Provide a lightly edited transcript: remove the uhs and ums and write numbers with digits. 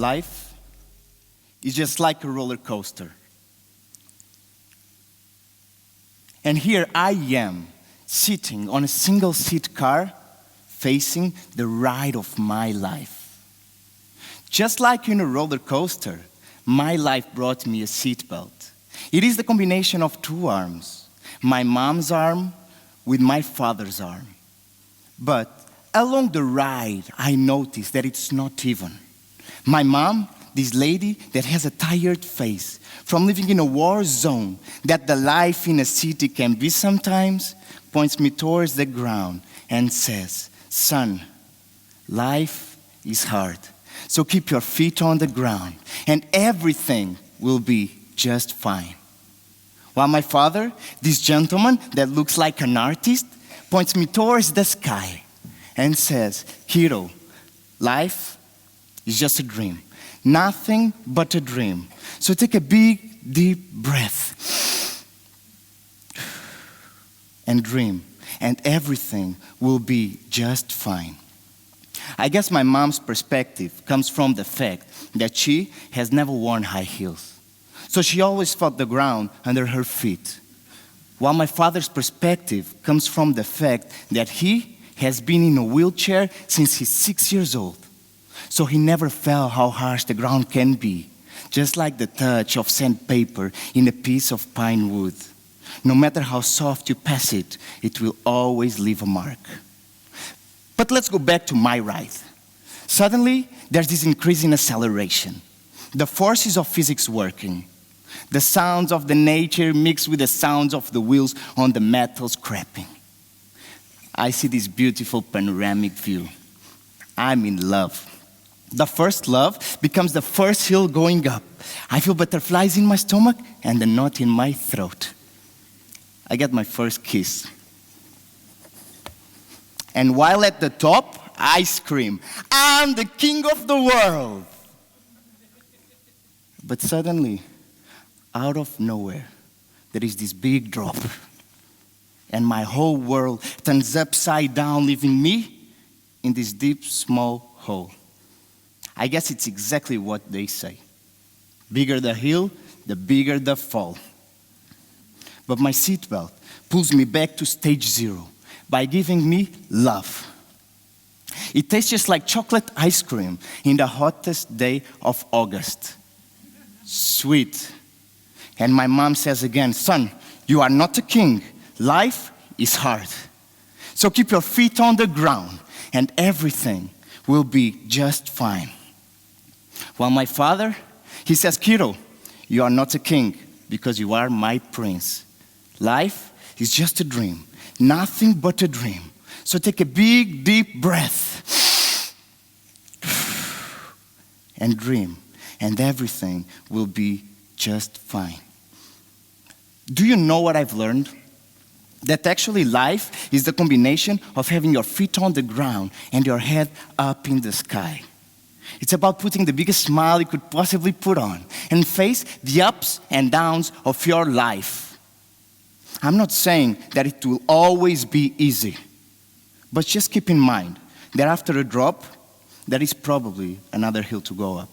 Life is just like a roller coaster. And here I am, sitting on a single-seat car, facing the ride of my life. Just like in a roller coaster, my life brought me a seatbelt. It is the combination of two arms, my mom's arm with my father's arm. But along the ride, I noticed that it's not even. My mom, this lady that has a tired face from living in a war zone, that the life in a city can be sometimes, points me towards the ground and says, "Son, life is hard. So keep your feet on the ground and everything will be just fine." While my father, this gentleman that looks like an artist, points me towards the sky and says, "Kiddo, life is just a dream. Nothing but a dream. So take a big, deep breath and dream, and everything will be just fine." I guess my mom's perspective comes from the fact that she has never worn high heels. So she always felt the ground under her feet. While my father's perspective comes from the fact that he has been in a wheelchair since he's 6 years old. So he never felt how harsh the ground can be, just like the touch of sandpaper in a piece of pine wood. No matter how soft you pass it, it will always leave a mark. But let's go back to my ride. Suddenly, there's this increase in acceleration. The forces of physics working. The sounds of the nature mixed with the sounds of the wheels on the metal scraping. I see this beautiful panoramic view. I'm in love. The first love becomes the first hill going up. I feel butterflies in my stomach and a knot in my throat. I get my first kiss. And while at the top, I scream, "I'm the king of the world!" But suddenly, out of nowhere, there is this big drop. And my whole world turns upside down, leaving me in this deep, small hole. I guess it's exactly what they say. Bigger the hill, the bigger the fall. But my seatbelt pulls me back to stage zero by giving me love. It tastes just like chocolate ice cream in the hottest day of August. Sweet. And my mom says again, "Son, you are not a king. Life is hard. So keep your feet on the ground and everything will be just fine." While my father, he says, "Kiddo, you are not a king because you are my prince. Life is just a dream, nothing but a dream. So take a big, deep breath and dream, and everything will be just fine." Do you know what I've learned? That actually life is the combination of having your feet on the ground and your head up in the sky. It's about putting the biggest smile you could possibly put on and face the ups and downs of your life. I'm not saying that it will always be easy, but just keep in mind that after a drop, there is probably another hill to go up.